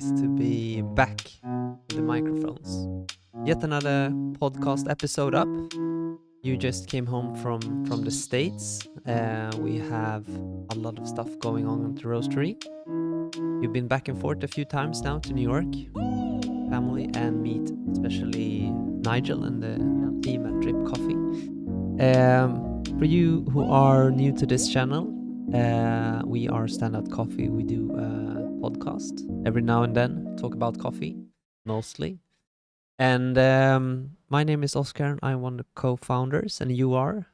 nice to be back with the microphones. Yet another podcast episode up. You just came home from the States. We have a lot of stuff going on at the roastery. You've been back and forth a few times now to New York, family, and meet especially Nigel and the team at Drip Coffee. For you who are new to this channel, we are Standout Coffee. We do a podcast every now and then, talk about coffee, mostly. And my name is Oskar, and I'm one of the co-founders, and you are?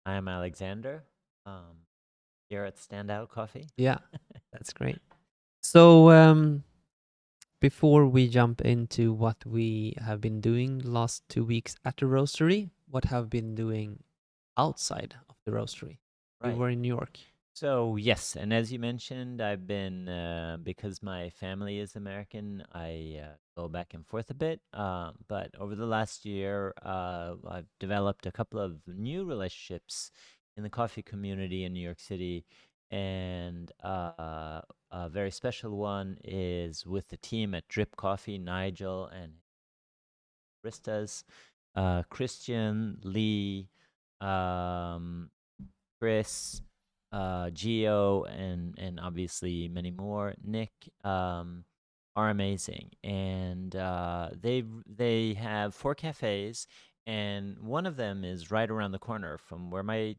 I'm Alexander, here at Standout Coffee. Yeah, that's great. So before we jump into what we have been doing the last 2 weeks at the roastery, what have been doing outside of the roastery? You were in New York. So yes, and as you mentioned, I've been because my family is American. I go back and forth a bit. But over the last year, I've developed a couple of new relationships in the coffee community in New York City, and a very special one is with the team at Drip Coffee, Nigel and baristas, Christian, Lee, Chris, Geo, and obviously many more. Nick are amazing, and they have 4 cafes, and one of them is right around the corner from where my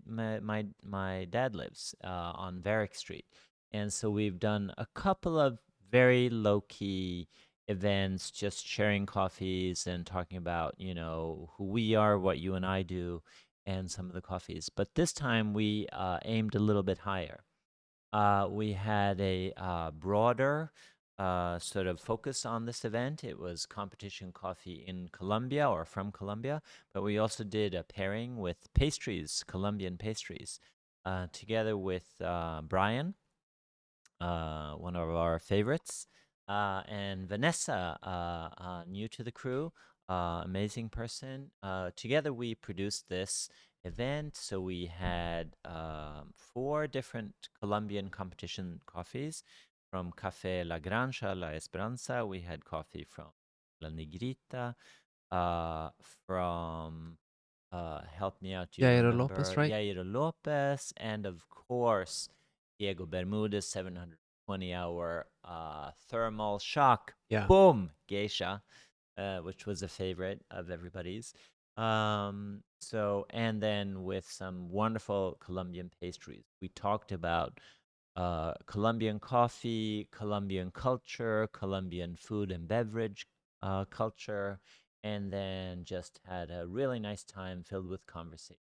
dad lives on Varick Street, and so we've done a couple of very low key events, just sharing coffees and talking about who we are, what you and I do, and some of the coffees. But this time we aimed a little bit higher. We had a broader sort of focus on this event. It was competition coffee in Colombia or from Colombia, but we also did a pairing with pastries, Colombian pastries, together with Brian, one of our favorites, and Vanessa, new to the crew, amazing person. Together, we produced this event. So we had 4 different Colombian competition coffees from Café La Granja, La Esperanza. We had coffee from La Negrita, from help me out, do you Jairo remember? Lopez, right? Jairo Lopez, and of course, Diego Bermudez, 720-hour thermal shock. Yeah. Boom, geisha, which was a favorite of everybody's. And then with some wonderful Colombian pastries. We talked about Colombian coffee, Colombian culture, Colombian food and beverage culture, and then just had a really nice time filled with conversation.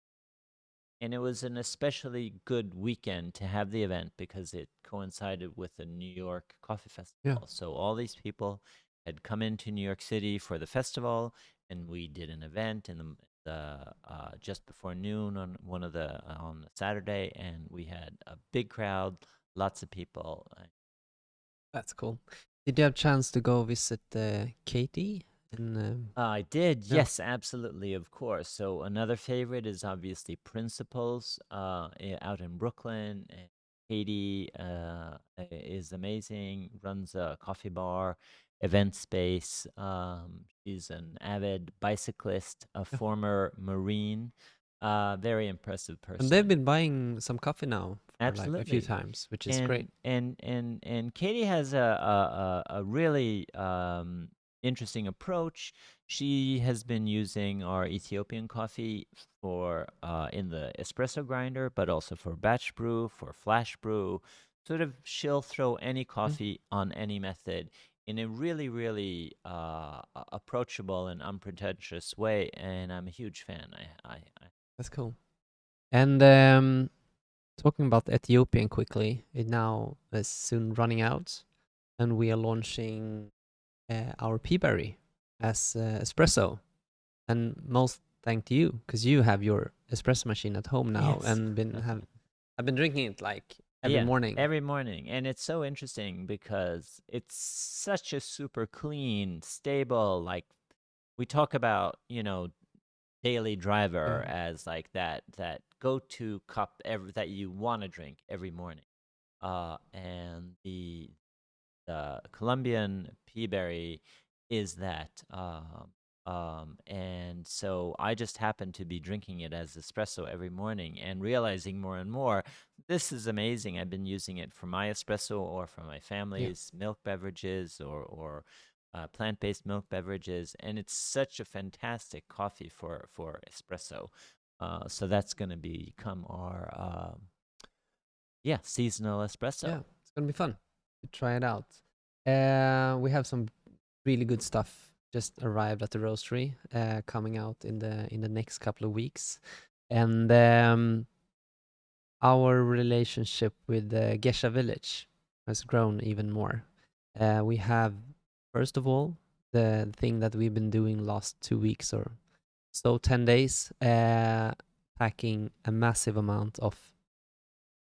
And it was an especially good weekend to have the event because it coincided with the New York Coffee Festival. Yeah. So all these people had come into New York City for the festival, and we did an event in the just before noon on on a Saturday, and we had a big crowd, lots of people. That's cool. Did you have a chance to go visit Katie? I did, Yeah. yes, absolutely, of course. So another favorite is obviously Principles out in Brooklyn. And Katie is amazing, runs a coffee bar, event space. She's an avid bicyclist, a former Marine, very impressive person. And they've been buying some coffee now for like a few Absolutely. times, which is great. And Katie has a really interesting approach. She has been using our Ethiopian coffee for in the espresso grinder, but also for batch brew, for flash brew. Sort of, she'll throw any coffee on any method in a really, really approachable and unpretentious way, and I'm a huge fan. That's cool. And talking about Ethiopian quickly, it now is soon running out, and we are launching our Peaberry as espresso. And most thank to you, because you have your espresso machine at home now, Yes. and I've been drinking it like every morning. Every morning. And it's so interesting because it's such a super clean, stable, like we talk about, daily driver as like that go-to cup that you want to drink every morning. And the Colombian pea berry is that. And so I just happen to be drinking it as espresso every morning and realizing more and more, this is amazing. I've been using it for my espresso or for my Yeah. family's milk beverages or plant-based milk beverages, and it's such a fantastic coffee for espresso. So that's going to become our seasonal espresso. Yeah, it's gonna be fun to try it out. We have some really good stuff just arrived at the roastery, coming out in the next couple of weeks, and our relationship with Gesha Village has grown even more. We have, first of all, the thing that we've been doing last 2 weeks or so, 10 days, packing a massive amount of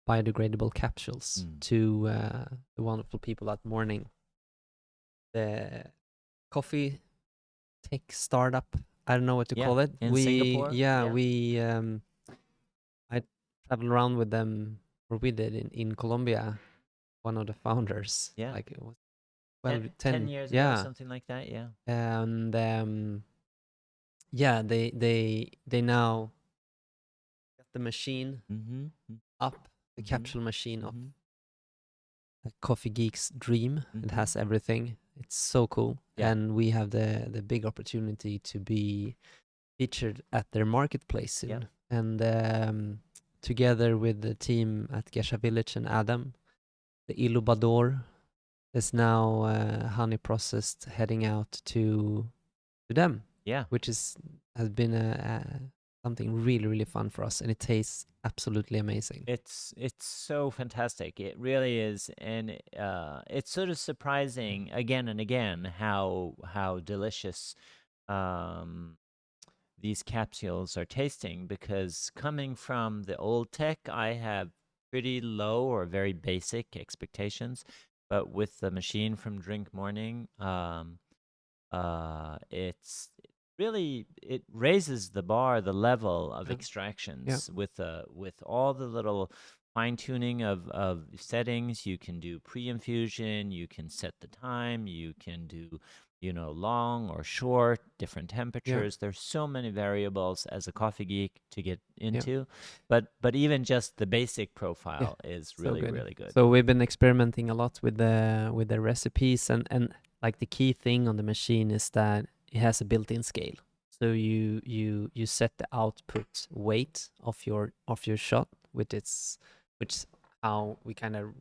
biodegradable capsules to the wonderful people at Morning, the coffee tech startup. I don't know what to call it. In Singapore. I traveled around with them, or we did in Colombia. One of the founders, Yeah. like it was 10 years ago, something like that. Yeah. And they now got the machine up, the capsule machine up. A coffee geek's dream. It has everything. It's so cool. Yeah. And we have the big opportunity to be featured at their marketplace soon. Yeah. And together with the team at Gesha Village and Adam, the Ilubador is now honey processed, heading out to them. Yeah. Which has been something really, really fun for us, and it tastes absolutely amazing. It's so fantastic. It really is, and it's sort of surprising again and again how delicious these capsules are tasting, because coming from the old tech, I have pretty low or very basic expectations, but with the machine from Drink Morning, it's really, it raises the bar, the level of extractions with all the little fine tuning of settings. You can do pre-infusion, you can set the time, you can do long or short, different temperatures. There's so many variables as a coffee geek to get into, but even just the basic profile is really, really good. So we've been experimenting a lot with the recipes, and like the key thing on the machine is that it has a built-in scale. So you set the output weight of your shot, which how we kind of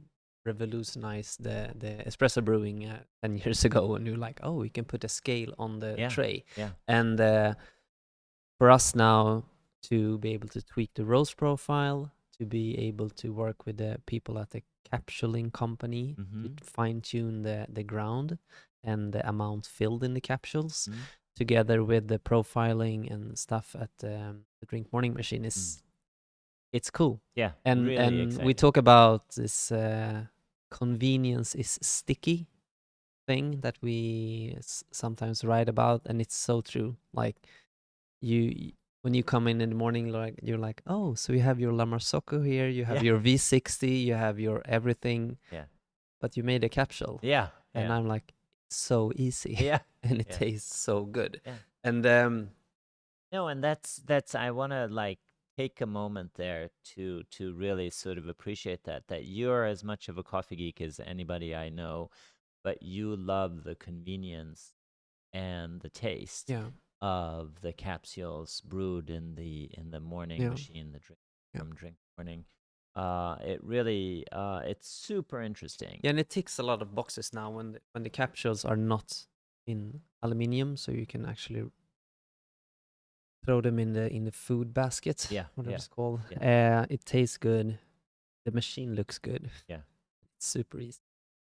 revolutionized the espresso brewing 10 years ago, and you're like, oh, we can put a scale on the tray. And for us now to be able to tweak the roast profile, to be able to work with the people at the capsuling company to fine tune the ground and the amount filled in the capsules, together with the profiling and stuff at the Drink Morning machine, is it's cool. Yeah, and really and exciting. We talk about this convenience is sticky thing that we sometimes write about, and it's so true. Like when you come in the morning, like you're like, oh, so you have your La Marzocco here, you have your V60, you have your everything, but you made a capsule. And I'm like, so easy. And it tastes so good. And no, and that's I want to like take a moment there to really sort of appreciate that you're as much of a coffee geek as anybody I know, but you love the convenience and the taste of the capsules brewed in the morning machine, the from Drink Morning. It really it's super interesting. Yeah, and it ticks a lot of boxes now when the capsules are not in aluminium, so you can actually throw them in the food basket, whatever it's called. It tastes good. The machine looks good. It's super easy.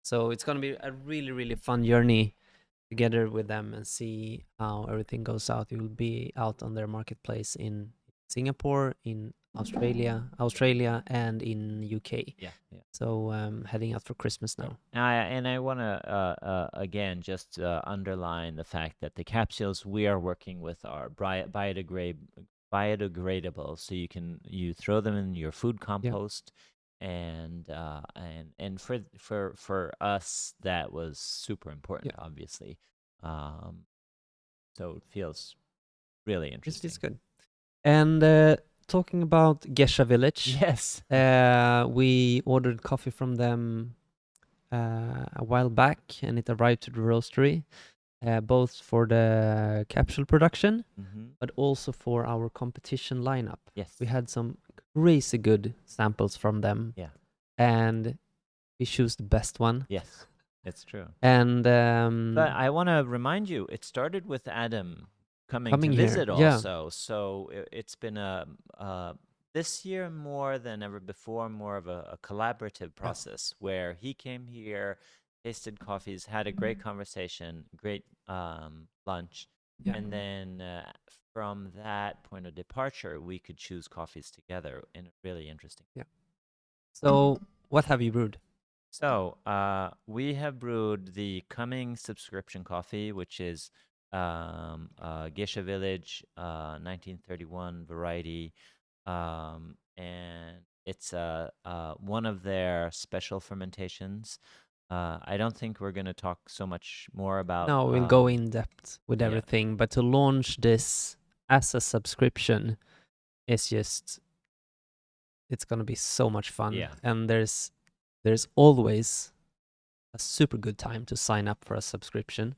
So it's gonna be a really, really fun journey together with them and see how everything goes out. You will be out on their marketplace in Singapore, in Australia, and in UK. So heading out for Christmas now. And I want to again just underline the fact that the capsules we are working with are biodegradable, so you throw them in your food compost. and for us that was super important, Yeah. obviously. So it feels really It's interesting. good. And talking about Gesha Village, Yes. we ordered coffee from them a while back, and it arrived to the roastery, both for the capsule production, but also for our competition lineup. Yes. We had some crazy good samples from them. Yeah. And we choose the best one. Yes, it's true. And But I want to remind you, it started with Adam coming to here, visit yeah. also. So it's been this year more than ever before, more of a collaborative process where he came here, tasted coffees, had a great conversation, great lunch, Yeah. and then from that point of departure, we could choose coffees together in a really interesting. Yeah. So what have you brewed? So we have brewed the coming subscription coffee, which is Geisha Village 1931 variety, and it's one of their special fermentations. I don't think we're going to talk so much more about. No, we'll go in depth with yeah. everything, but to launch this as a subscription is just, it's going to be so much fun. Yeah. And there's always a super good time to sign up for a subscription.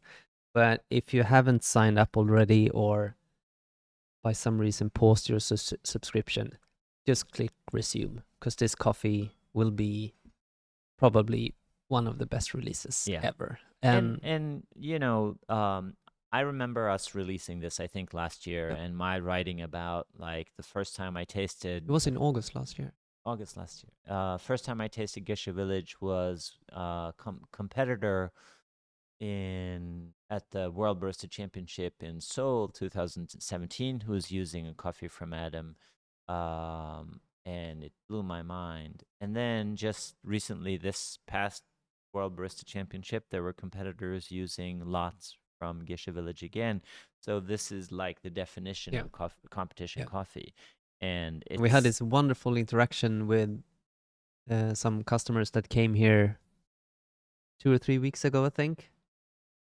But if you haven't signed up already, or by some reason paused your subscription, just click resume, because this coffee will be probably one of the best releases ever. And you know, I remember us releasing this, I think, last year, and my writing about like the first time I tasted. It was in August last year. August last year. First time I tasted Geisha Village was competitor at the World Barista Championship in Seoul 2017, who was using a coffee from Adam, and it blew my mind. And then just recently, this past World Barista Championship, there were competitors using lots from Geisha Village again. So this is like the definition of competition coffee. And we had this wonderful interaction with some customers that came here 2 or 3 weeks ago, I think.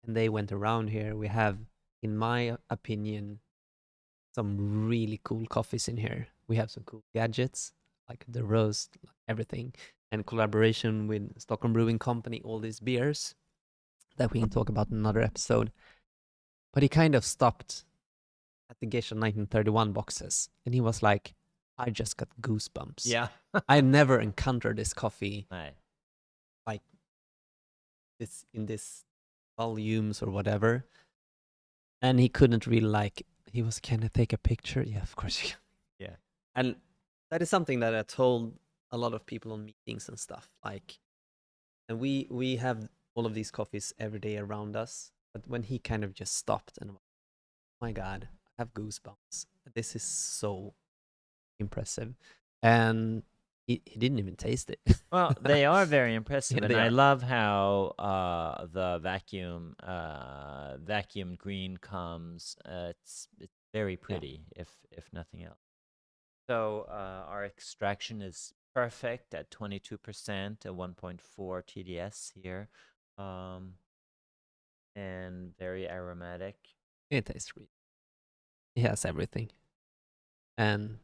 And they went around here. We have, in my opinion, some really cool coffees in here. We have some cool gadgets, like the roast, everything, and collaboration with Stockholm Brewing Company, all these beers that we can talk about in another episode. But he kind of stopped at the Geisha 1931 boxes, and he was like, I just got goosebumps. Yeah. I never encountered this coffee like this in this volumes or whatever. And he couldn't really he was, can I take a picture? Yeah, of course you can. Yeah. And that is something that I told a lot of people on meetings and stuff. And we have all of these coffees every day around us. But when he kind of just stopped and, oh my God, I have goosebumps. This is so impressive. And he didn't even taste it. Well, they are very impressive, Yeah, and I are. love how the vacuum green comes. It's very pretty, if nothing else. So our extraction is perfect at 22%, a 1.4 TDS here, and very aromatic. It tastes really. It has everything, and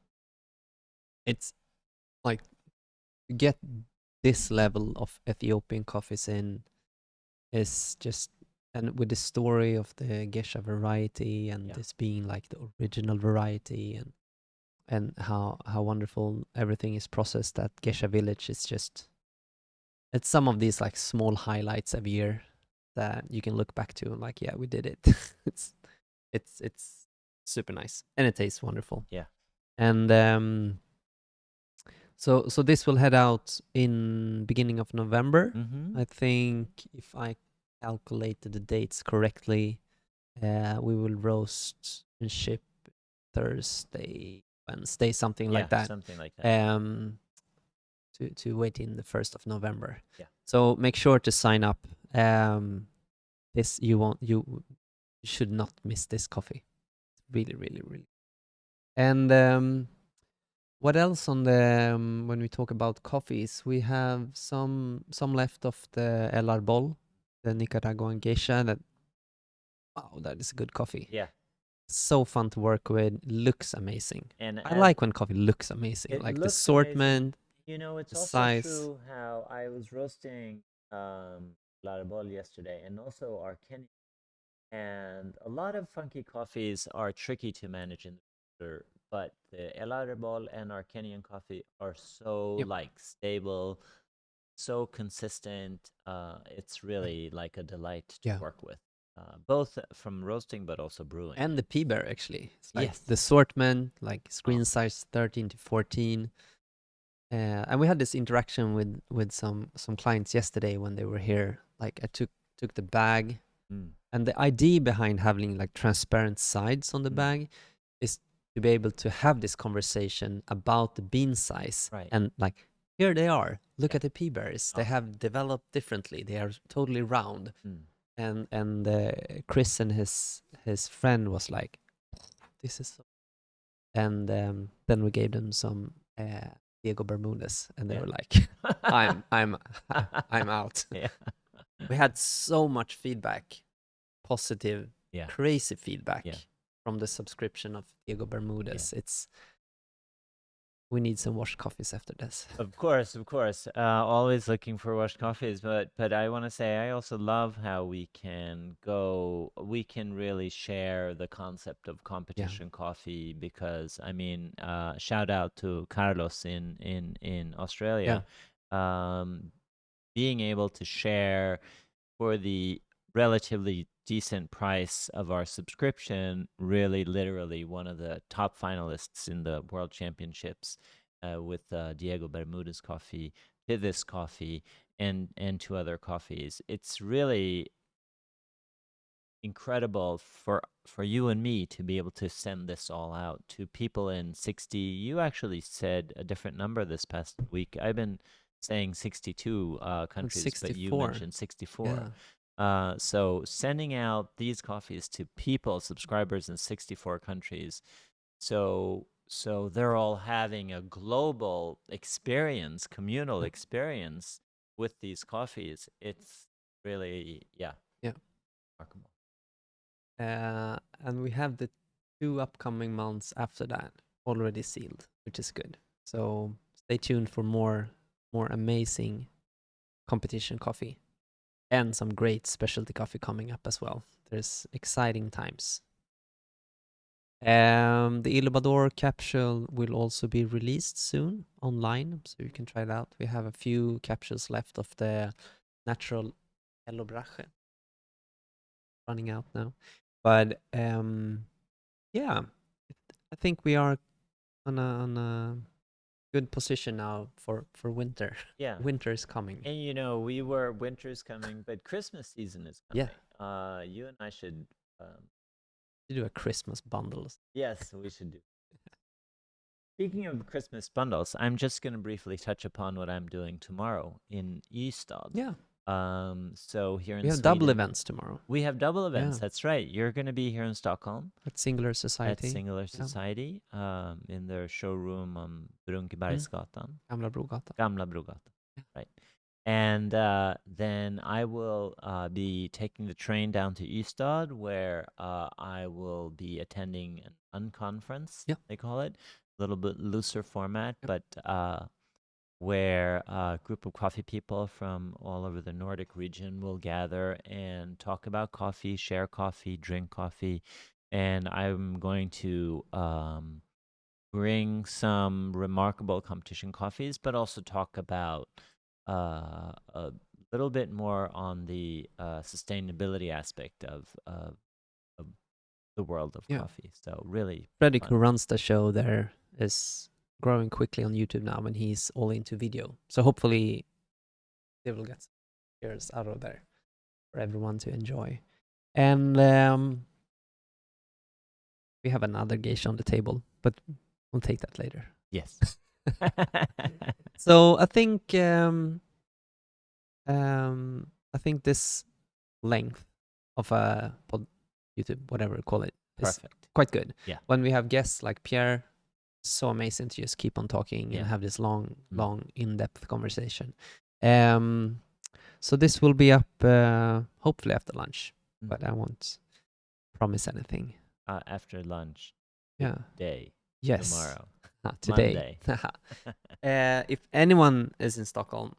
it's like, to get this level of Ethiopian coffees in is just, and with the story of the Gesha variety, and this being like the original variety, and how wonderful everything is processed at Gesha Village, is just, it's some of these like small highlights of year that you can look back to and like, yeah, we did it. it's super nice, and it tastes wonderful. Yeah. And so this will head out in beginning of November. I think, if I calculated the dates correctly, we will roast and ship Thursday, Wednesday, something like that. Something like that. To wait in the 1st of November. Yeah. So make sure to sign up. This you should not miss this coffee. Really, really, really. And What else on the when we talk about coffees? We have some left of the El Arbol, the Nicaraguan geisha. That is a good coffee. Yeah. So fun to work with. Looks amazing. And I like when coffee looks amazing. it Like the looks amazing. assortment, It's the also size. true how I was roasting Larabol yesterday, and also our Kenyan. And a lot of funky coffees are tricky to manage in the filter, but the El Arabol and our Kenyan coffee are so Yep. like stable, so consistent. It's really like a delight to Yeah. work with, both from roasting but also brewing. And the P-Bear, actually. It's like Yes. the assortment, like screen size 13 to 14. And we had this interaction with some clients yesterday when they were here. Like I took the bag, and the idea behind having like transparent sides on the bag is to be able to have this conversation about the bean size. Right. And like, here they are. Look Yeah. at the P-Bears. Oh. They have developed differently. They are totally round. And Chris and his friend was like, this is so. And then we gave them some Diego Bermudez, and they Yeah. were like, I'm out. Yeah. We had so much feedback, positive, Yeah. crazy feedback Yeah. from the subscription of Diego Bermudez. We need some washed coffees after this. Of course. Always looking for washed coffees, but I want to say I also love how we can really share the concept of competition coffee, because I mean, shout out to Carlos in Australia, being able to share for the relatively decent price of our subscription, really literally one of the top finalists in the World Championships, with Diego Bermudez coffee, this coffee, and two other coffees. It's really incredible for you and me to be able to send this all out to people in 60. You actually said a different number this past week. I've been saying 62 countries, but you mentioned 64. So sending out these coffees to people, subscribers in 64 countries, so they're all having a global experience, communal experience with these coffees. It's really remarkable. And we have the 2 upcoming months after that already sealed, which is good. So stay tuned for more amazing competition coffee and some great specialty coffee coming up as well. There's exciting times. The Ilobador capsule will also be released soon online, so you can try it out. We have a few capsules left of the natural Hello Brache. Running out now. But yeah, I think we are on a good position now for winter. Yeah. Winter is coming. And winter's coming, but Christmas season is coming. You and I should do a Christmas bundle. Yes, we should do. Speaking of Christmas bundles, I'm just going to briefly touch upon what I'm doing tomorrow in Ystad. Yeah. So here in we have Sweden, double events tomorrow. We have double events. That's right. You're going to be here in Stockholm at Singular Society. In their showroom on Brunkebergsgatan. Gamla Brogatan. Gamla Brogatan. Right. And then I will be taking the train down to Ystad, where I will be attending an unconference, they call it. A little bit looser format, but where a group of coffee people from all over the Nordic region will gather and talk about coffee, share coffee, drink coffee. And I'm going to bring some remarkable competition coffees, but also talk about a little bit more on the sustainability aspect of the world of coffee. So really, Fredrik, who runs the show there, is growing quickly on YouTube now, and he's all into video. So hopefully they will get some years out of there for everyone to enjoy. And we have another geisha on the table, but we'll take that later. Yes. So I think this length of a YouTube, whatever you call it, is perfect. Quite good. Yeah. When we have guests like Pierre so amazing to just keep on talking Yeah. and have this long, Mm. long, in-depth conversation. So this will be up hopefully after lunch, but I won't promise anything. After lunch. Yeah. Day. Yes. Tomorrow. Today. Monday. If anyone is in Stockholm,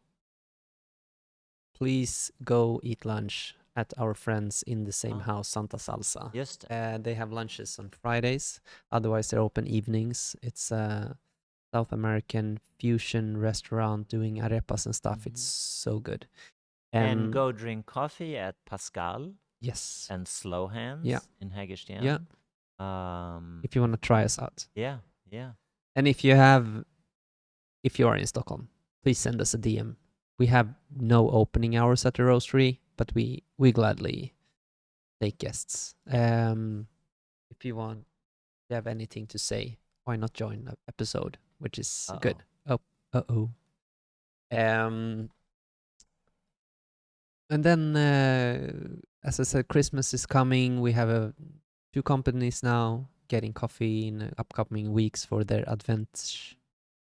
please go eat lunch at our friends in the same house, Santa Salsa. Just det. They have lunches on Fridays. Otherwise, they're open evenings. It's a South American fusion restaurant doing arepas and stuff. It's so good. And go drink coffee at Pascal. Yes. And Slow Hands in Hägersten. Yeah. If you want to try us out. Yeah. And if you are in Stockholm, please send us a DM. We have no opening hours at the roastery, but we gladly take guests. If you have anything to say, why not join an episode, which is good. And then, as I said, Christmas is coming. We have 2 companies now getting coffee in upcoming weeks for their Advent.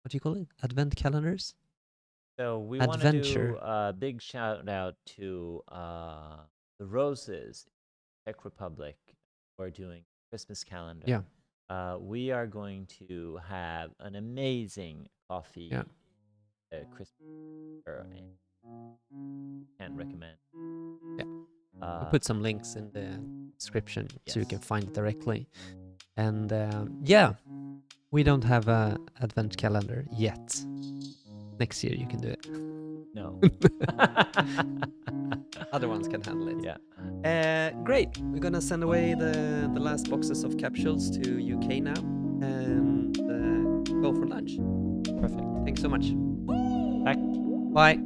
What do you call it? Advent calendars? So we want to do a big shout out to the Roses, Czech Republic, who are doing Christmas calendar. Yeah. We are going to have an amazing coffee Christmas. Can't recommend. Yeah. We'll put some links in the description so you can find it directly. And we don't have a advent calendar yet. Next year you can do it. No. Other ones can handle it. Yeah. Great. We're gonna send away the last boxes of capsules to UK now and go for lunch. Perfect. Thanks so much. Tack. Bye.